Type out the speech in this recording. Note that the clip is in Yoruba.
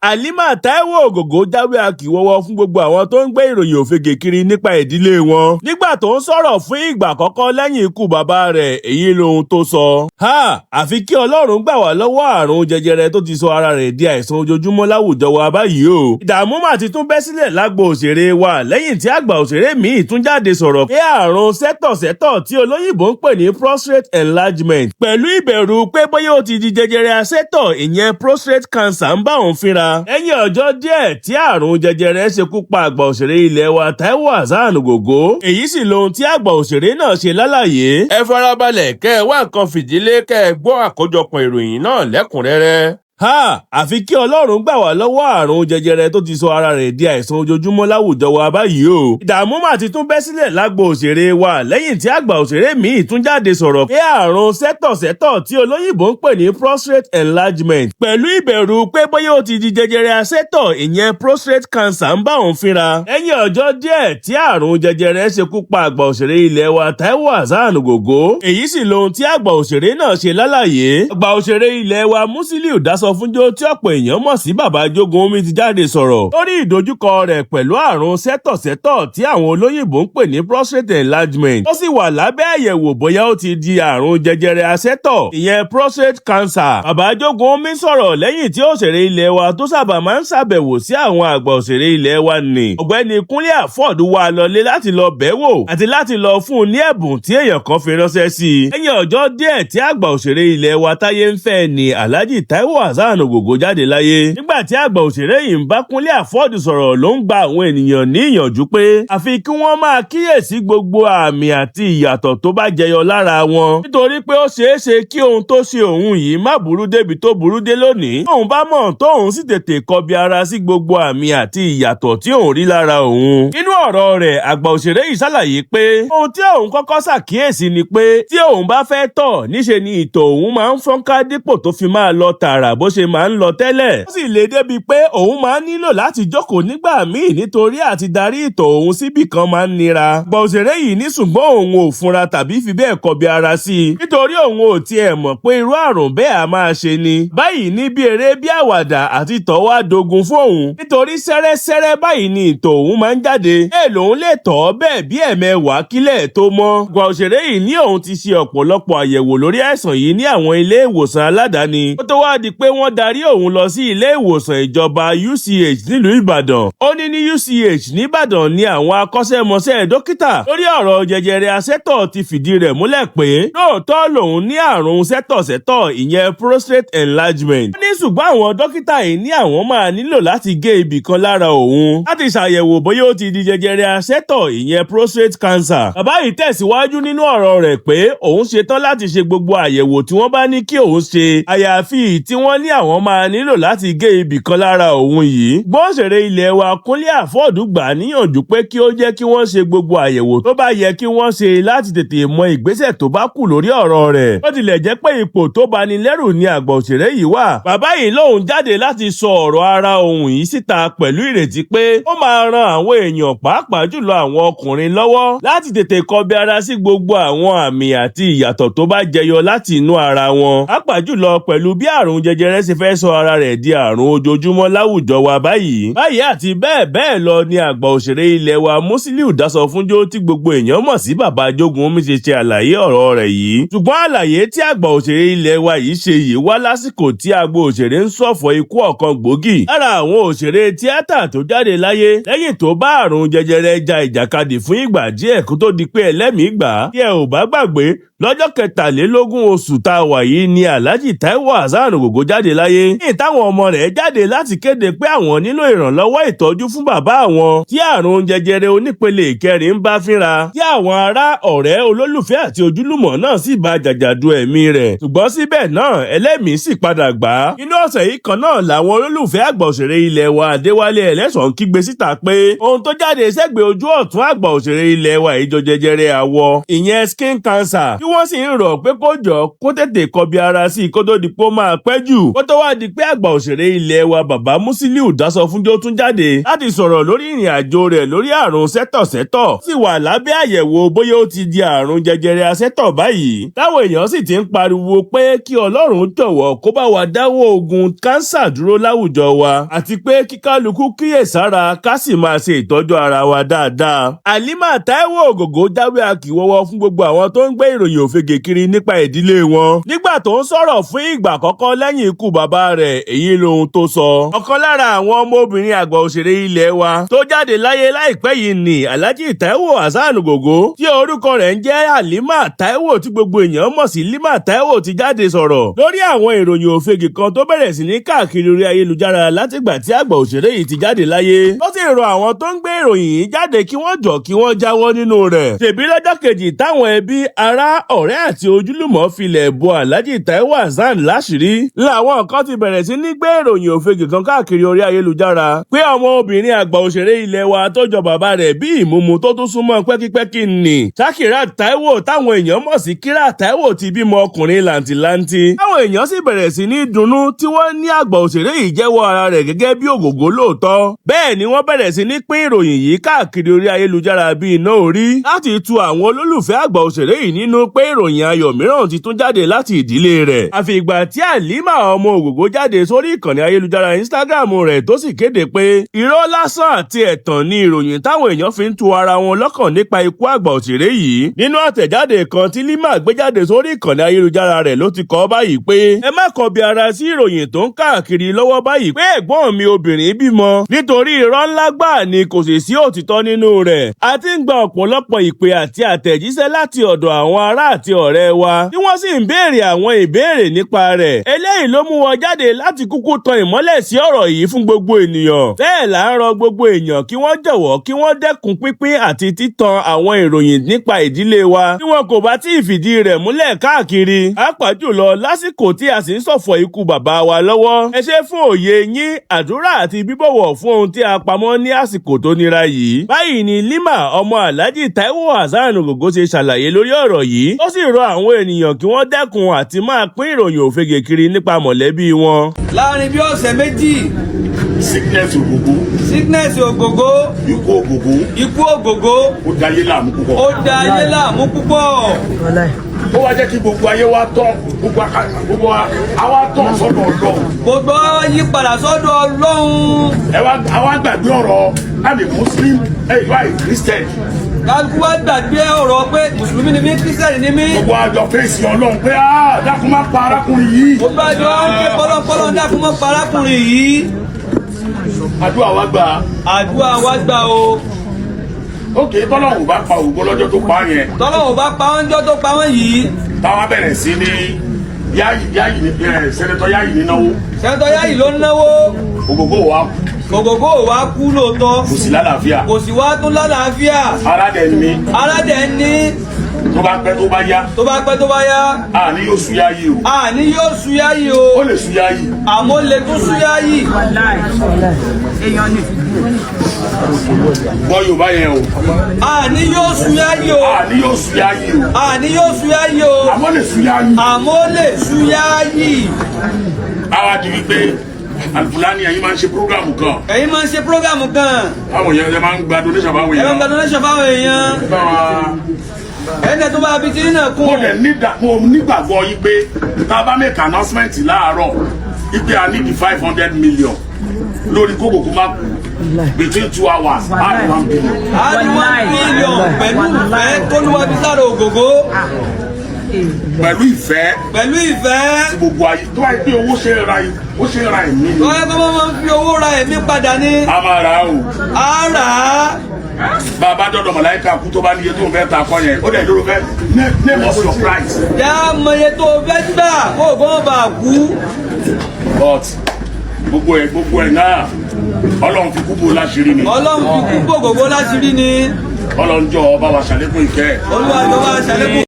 Lima Taiwo Ogogo jáwé akíwọ́wọ́ fún gbogbo àwọn tó ń gbé ìròyìn òfegè kiri nípa ìdílé wọn. Nígbà tó ń sọ̀rọ̀ fún ìgbà àkọ́kọ́ lẹ́yìn ikú bàbá rẹ̀, èyí lohun tó sọ. Àfi kí Ọlọ́run gbà wá lọ́wọ́ àrùn jẹjẹrẹ tó ti sọ ara rẹ̀ di àìsàn ojoojúmọ́ láwùjọ wa báyìí o. Ìdààmú mà ti tún bẹ́ sílẹ̀ lágbo òṣèré wa lẹ́yìn tí àgbà òṣèré míì tún jáde sọ̀rọ̀ pé àrùn sẹ́tọ̀sẹ́tọ̀ tí olóyìnbó ń pè ní prostate enlargement pẹ̀lú ìbẹ̀rù pé bóyá ó ti di jẹjẹrẹ asẹ́tọ̀ ìyẹn prostate cancer ń bá òun fínra. Lẹ́yìn ọjọ́ díẹ̀ tí àrùn jẹjẹrẹ ṣekú pa àgbà òṣèré ilẹ̀ wa Taiwo Hassan Ogogo, èyí sì lohun tí àgbà òṣèré náà ṣe lálàyé. Ẹ farabalẹ̀ kẹ́ ẹ wá nǹkan fìdílé kẹ́ ẹ gbọ́ àkójọpọ̀ ìròyìn náà lẹ́kùnrẹ́rẹ́. Àfi kí Ọlọ́run gbà wá lọ́wọ́ àrùn jẹjẹrẹ tó ti sọ ara rẹ̀ di àìsàn ojoojúmọ́ láwùjọ wa báyìí o. Ìdààmú mà ti tún bẹ́ sílẹ̀ lágbo òṣèré wa lẹ́yìn tí àgbà òṣèré míì tún jáde sọ̀rọ̀ pé àrùn sẹ́tọ̀sẹ́tọ̀ tí olóyìnbó ń pè ní prostate enlargement pẹ̀lú ìbẹ̀rù pé bóyá ó ti di jẹjẹrẹ asẹ́tọ̀ ìyẹn prostate cancer ń bá òun fínra. Lẹ́yìn ọjọ́ díẹ̀ tí àrùn jẹjẹrẹ ṣekú pa àgbà òṣèré ilẹ̀ wa Taiwo Hassan Ogogo, èyí sì lohun tí àgbà òṣèré náà ṣe lálàyé. Àgbà òṣèré ilẹ̀ wa Musiliu Dasọ fúnjó tí ọ̀pọ̀ èèyàn mọ̀ sí Baba Johunomi ti jáde sọ̀rọ̀ lórí ìdojúkọ rẹ̀ pẹ̀lú àrùn sẹ́tọ̀sẹ́tọ̀ tí àwọn olóyìnbó ń pè ní prostate enlargement. Ó sì wà lábẹ́ àyẹ̀wò bóyá ó ti di àrùn jẹjẹrẹ asẹ́tọ̀ ìyẹn prostate cancer. Baba Johunomi sọ̀rọ̀ lẹ́yìn tí òṣèré ilẹ̀ wa tó sábà máa ń ṣàbẹ̀wò sí àwọn àgbà òṣèré ilẹ̀ wa ní ọ̀gbẹ́ni Kúnlé Afọ́ọ̀dù wá lọlé láti lọ bẹ̀wò àti láti lọ fún un ní ẹ̀bùn tí èèyàn kan fi ránṣẹ́ sí i. Lẹ́yìn ọjọ́ díẹ̀ tí àgbà òṣèré ilẹ̀ wa táyé ń fẹ́ ni Alhaji Taiwo Hassan Ogogo jáde láyé. Nígbà tí àgbà òṣèré yìí ń bá Kúnlé Afọ́ọ̀dù sọ̀rọ̀ ló ń gba àwọn ènìyàn ní ìyànjú pé àfi kí wọ́n máa kíyèsí gbogbo àmì àti ìyàtọ̀ tó bá jẹyọ lára wọn, nítorí pé ó ṣeé ṣe kí ohun tó ṣe òun yìí má burú débi tó burú dé lónìí. Tóun bá mọ̀ tóun sì tètè kọbi ara sí gbogbo àmì àti ìyàtọ̀ tí òun rí lára òun. Nínú ọ̀rọ̀ rẹ̀, àgbà òṣèré yìí ṣàlàyé pé ohun tí òun kọ́kọ́ ṣàkíyèsí ni pé tí òun bá fẹ́ tọ̀ níṣe ni ìtọ̀ òun máa ń fọ́nká dípò tó fi máa lọ tààrà bó ṣe máa ń lọ tẹ́lẹ̀. Ó sì lè débi pé òun máa ń nílò láti jókòó nígbà míì nítorí àti darí ìtọ̀ òun síbì kan máa ń nira. Àgbà òṣèré yìí ní ṣùgbọ́n òun ò fúnra tàbí fi bẹ́ẹ̀ kọbi ara sí i nítorí òun ò tiẹ̀ mọ̀ pé irú àrùn bẹ́ẹ̀ á máa ṣe ni. Báyìí ní bí eré bí àwàdà àti ìtọ̀ wá dogun fún òun nítorí sẹ́rẹ́sẹ́rẹ́ báyìí ni ìtọ̀ òun máa ń jáde. Lòun lè tọ̀ bẹ́ẹ̀ bí ẹ̀mẹwàá kílẹ̀ tó mọ́. Àgbà òṣèré yìí ní òun ti ṣe ọ̀pọ̀lọpọ̀ àyẹ̀wò lórí àìsàn yìí ní àwọn ilé ìwòsàn aládàáni. Ó tó wá di pé wọ́n darí òun lọ sí ilé ìwòsàn ìjọba UCH nílùú Ìbàdàn. Ó ní UCH nìbàdàn ni àwọn akọ́ṣẹ́mọṣẹ́ dókítà lórí ọ̀rọ̀ jẹjẹrẹ asẹ́tọ̀ ti fìdí rẹ̀ múlẹ̀ pé lóòótọ́ lòun ní àrùn sẹ́tọ̀sẹ́tọ̀ ìyẹn prostate enlargement. Ó ní ṣùgbọ́n àwọn dókítà yìí ní àwọn máa nílò láti gé ibì kan lára òun láti ṣàyẹ̀wò bóyá ó ti di jẹjẹrẹ asẹ́tọ̀ ìyẹn prostate cancer. Bàbá yìí tẹ̀síwájú nínú ọ̀rọ̀ rẹ̀ pé òun ṣetán láti ṣe gbogbo àyẹ̀wò tí wọ́n bá ní kí òun ṣe, àyàfi tí wọ́n ní àwọn máa nílò láti gé ibì kan lára òun yìí. Gbọ́nsèré ilẹ̀ wa Kúnlé Afọ́ọ̀dù gbà níyànjú pé kí ó jẹ́ kí wọ́n ṣe gbogbo àyẹ̀wò tó bá yẹ kí wọ́n ṣe láti tètè mọ ìgbésẹ̀ tó bá kù lórí ọ̀rọ̀ rẹ̀. Ó tilẹ̀ jẹ́ pé ipò tó bani lẹ́rù ni àgbà òṣèré yìí wà. Bàbá yìí lóun jáde láti sọ ọ̀rọ̀ ara òun yìí síta pẹ̀lú ìrètí pé ó máa ran àwọn èèyàn pàápàá jùlọ àwọn ọkùnrin lọ́wọ́ láti tètè kọbi ara sí gbogbo àwọn àmì àti ìyàtọ̀ tó bá jẹyọ láti inú ara wọn. Pàápàá jùlọ pẹ̀lú bí àrùn jẹjẹrẹ ṣe fẹ́ sọ ara rẹ̀ di àrùn ojoojúmọ́ láwùjọ wa báyìí. Báyìí àti bẹ́ẹ̀ bẹ́ẹ̀ lọ ni àgbà òṣèré ilẹ̀ wa Musiliu Dasọ fúnjó tí gbogbo èèyàn mọ̀ sí Baba Johunomi ṣe àlàyé ọ̀rọ̀ rẹ̀ yìí. Ṣùgbọ́n àlàyé tí àgbà òṣèré ilẹ̀ wa yìí ṣe yìí wá lásìkò tí agbo òṣèré ń ṣọ̀fọ̀ ikú ọ̀kan gbòógì lára àwọn òṣèré tíátà tó jáde láyé lẹ́yìn tó bá àrùn jẹjẹrẹ ja ìjàkadì fún ìgbà díẹ̀ kó tó di pé ẹlẹ́mìí gbà. Tí ẹ ò bá gbàgbé, lọ́jọ́ 23 oṣù tá a wà yìí ni Alhaji Taiwo Hassan Ogogo jáde láyé. Ní táwọn ọmọ rẹ̀ jáde láti kéde pé àwọn nílò ìrànlọ́wọ́ ìtọ́jú fún bàbá àwọn tí àrùn jẹjẹrẹ onípele ìkẹrin ń bá fínra. Tí àwọn ará, ọ̀rẹ́, olólùfẹ́ àti ojúlùmọ̀ náà sì bá jàjàdù ẹ̀mí rẹ̀. Ṣùgbọ́n síbẹ̀ náà ẹlẹ́mìí sì padà gbà á. Inú ọ̀sẹ̀ yìí kan náà làwọn olólùfẹ́ àgbà òṣèré ilẹ̀ wa Adéwálé Ẹlẹ́sàn kígbe síta pé ohun tó jáde sẹ́gbẹ̀ẹ́ ojú ọ̀tún àgbà òṣèré ilẹ̀ wa ìjọ jẹjẹrẹ àwọ̀ ìyẹn skin cancer wọ́n sì ń rọ̀ pé kó jọ kó tètè kọbi ara sí kó tó di pé ó máa pẹ́ jù kó tó wá di pé àgbà òṣèré ilé wa bàbá Musiliu Dasọfúnjó tún jáde láti sọ̀rọ̀ lórí ìrìn àjò rẹ̀ lórí àrùn sẹ́tọ̀sẹ́tọ̀ sì wà lábẹ́ àyẹ̀wò bóyá ó ti di àrùn jẹjẹrẹ asẹ́tọ̀ báyìí táwọn èèyàn sì ti ń pariwo pé kí Ọlọ́run jọ̀wọ́ kó bá wa dáwọ́ ogun kánsà dúró láwùjọ wa àti pé kí kálukú kíyèsára ká sì máa ṣe ìtọ́jú ara wa dáadáa. Lima Taiwo Ogogo jáwé akíwọ́wọ́ fún gbogbo àwọn tó ń gbé ìròyìn òfegè kiri nípa ìdílé wọn nígbà tó ń sọ̀rọ̀ fún ìgbà àkọ́kọ́ lẹ́yìn ikú bàbá rẹ̀ èyí lohun tó sọ. ọ̀kan lára àwọn ọmọbìnrin àgbà òṣèré ilé wa tó jáde láyé láìpẹ́ yìí ni Alhaji Taiwo Hassan Ogogo tí orúkọ rẹ̀ ń jẹ́ Lima Taiwo tí gbogbo èèyàn mọ̀ sí Lima Taiwo ti jáde sọ̀rọ̀ lórí àwọn ìròyìn òfegè kan tó bẹ̀rẹ̀ sí ní káàkiri orí ayélujára látìgbà tí àgbà òṣèré yìí ti jáde láyé. ó sì rọ àwọn tó ń gbé ìròyìn yìí jáde kí wọ́n jọ kí wọ́n jáwọ́ nínú rẹ̀. tèbí lọ́jọ́ kejì táwọn ẹbí ará ọ̀rẹ́ àti ojúlùmọ̀ filẹ̀ bo Alhaji Taiwo Hassan láṣìírí làwọn kan ti bẹ̀rẹ̀ sí ní gbé ìròyìn òfegè kan káàkiri orí ayélujára pé ọmọ obìnrin àgbà òṣèré ilé wa tó jọ bàbá rẹ̀ bí ìmúmu tó tún súnmọ́ pẹ́kípẹ́kí nì Shakirat Taiwo táwọn èèyàn mọ̀ sí Kira Taiwo ti bímọ ọkùnrin làǹtìlanti. táwọn èèyàn sì bẹ̀rẹ̀ sí ní dunnú tí wọ́n ní àgbà òṣèré yìí jẹ́wọ́ ara rẹ̀ gẹ́gẹ́ bí Ògògó lóòótọ́. bẹ́ẹ̀ ni wọ́n bẹ̀rẹ̀ sí ní pín ìròyìn yìí káàkiri orí ayélujára bí iná orí láti tu àwọn olólùfẹ́ àgbà òṣèré yìí nínú pé ìròyìn ayọ̀ mìíràn ti tún jáde láti ìdílé rẹ̀. àfi ìgbà tí Lima ọmọ Ògògó jáde sórí ìkànnì ayélujára Instagram rẹ̀ tó sì kéde pé irọ́ lásán àti ẹ̀tàn ni ìròyìn táwọn èèyàn fi ń tu ara wọn lọ́kàn nípa ikú àgbà òṣèré yìí. nínú àtẹ̀jáde kan tí Lima gbé jáde sórí ìkànnì ayélujára rẹ̀ ló ti kọ báyìí pé ẹ má kọbi ara sí ìròyìn tó ń káàkiri lọ́wọ́ báyìí pé ẹ̀gbọ́n mi obìnrin bímọ nítorí irọ́ ńlá gbà ni kò sì sí òtítọ́ nínú rẹ̀. a ti ń gba ọ̀pọ̀lọpọ̀ ìpè àti àtẹ̀jíṣẹ́ láti ọ̀dọ̀ àwọn ará àti ọ̀rẹ́ wa tí wọ́n sì ń béèrè àwọn ìbéèrè nípa rẹ̀. eléyìí ló mú wọn jáde láti kúkú tan ìmọ́lẹ̀ sí ọ̀rọ̀ yìí fún gbogbo ènìyàn. bẹ́ẹ̀ là ń rọ gbogbo èèyàn kí wọ́n jọ̀wọ́ kí wọ́n dẹ́kun pínpín àti títan àwọn ìròyìn nípa ìdílé wa tí wọn kò bá tí ì fìdí rẹ̀ múlẹ̀ káàkiri. pàápàá jùlọ lásìkò tí a sì ń ṣọ̀fọ̀ ikú bàbá wa lọ́wọ́. ẹ ṣé fún òye yín àdúrà àti bíbọ̀wọ̀ fún ohun tí a pamọ́ ní àsìkò tó nira yìí. báyìí ni Lima ọmọ Alhaji Taiwo Hassan Ogogo ṣe ṣàlàyé lórí ọ̀rọ̀ yìí. ó sì rọ àwọn ènìyàn kí wọ́n dẹ́kun àti máa pín ìròyìn òfegè kiri nípa mọ̀lẹ́bí wọn. láàrin bí ọ̀sẹ̀ méjì. sickness Ogogo. sickness Ogogo. ikú Ogogo. ikú Ogogo. ó da ayé láàmú púpọ̀. ó da ayé láàmú púpọ̀. ó wá jẹ́ kí gbogbo ayé wa tán gbogbo àwa tán sọ́dọ̀ Ọlọ́run. gbogbo yí padà sọ́dọ̀ Ọlọ́run. àwa gbàgbé ọ̀rọ̀ I'm a Muslim you are a Christian. kálukú wa gbàgbé ọ̀rọ̀ pé mùsùlùmí ni mí kírísítẹ́nì ni mí. gbogbo àjọ fèsì Ọlọ́run pé dákun má pa arákùnrin yìí. gbogbo àjọ ń ké pọ́lọ́pọ́lọ́ dákun má pa arákùnrin yìí. àdúrà wa gbà. àdúrà wa gbà o. ókè tọ́lọ́hùn bá pa Ògo lọ́jọ́ tó pa yẹn. tọ́lọ́hùn bá pa wọ́n jọ́ tó pa wọ́n yìí. táwa bẹ̀rẹ̀ sí ní yáyì ní sẹ́nẹ́tọ̀ yáyì ní náwó. sẹ́nẹ́tọ̀ yáyì ló ń náwó. Ògògó wa kú. Ògògó wa kú lóòótọ́. kò sí lálàáfíà. kò sí wá tún lálàáfíà. ara dẹ̀ ní. ara dẹ̀ ní. tó bá pẹ́ tó bá yá. tó bá pẹ́ tó bá yá. àní yóò sú yáyì o. àní yóò sú yáyì o. ó lè sú yáyì. àmọ́ lè tún sú yáyì. èèyàn ni. gbọ́ Yorùbá yẹn o. àní yóò sú yáyì o. àní yóò sú yáyì o. àní yóò sú yáyì o. àmọ́ lè sú yáyì. àmọ́ lè sú yáyì. àwa di wípé Alfulani ẹ̀yin máa ń ṣe prógrámù kan. ẹ̀yin máa ń ṣe prógrámù kan. àwọn èèyàn ẹ máa ń gba donation fáwọn èèyàn. ẹ máa ń gba donation fáwọn èèyàn. ẹnẹ tó bá bi tí nínú kún. mo nígbàgbọ́ yín pé tá a bá make announcement láàárọ̀ ipe a need 500 million lórí kókòkò máa between 2 hours and 1 billion. a ní 1 billion pẹ̀lú ìfẹ́ kólúwa bí sáré Ògògó. pẹ̀lú ìfẹ́. pẹ̀lú ìfẹ́. gbogbo ayé tó wáyé pé owó ṣe ra ẹ̀mí ni. tó wáyé pé wọ́n máa ń fi owó ra ẹ̀mí padà ní. a máa rà á o. a rà á. bàbá dọ̀dọ̀ mọ̀láyíká kú tó bá níye tó ń fẹ́ ta akọ yẹn ó dẹ̀ lóró fẹ́ name us your price. yà á mọ iye tó fẹ́ gbà kó o gbọ́n bá kú. but gbogbo ẹ̀ náà Ọlọ́run fi kú bò láṣìírí ni. Ọlọ́run fi kú bò Ògògó láṣìírí ni. Ọlọ́run jọ̀ọ́ bá wa ṣàlékún ìkẹ́. Olúwa ló bá ṣàlékún.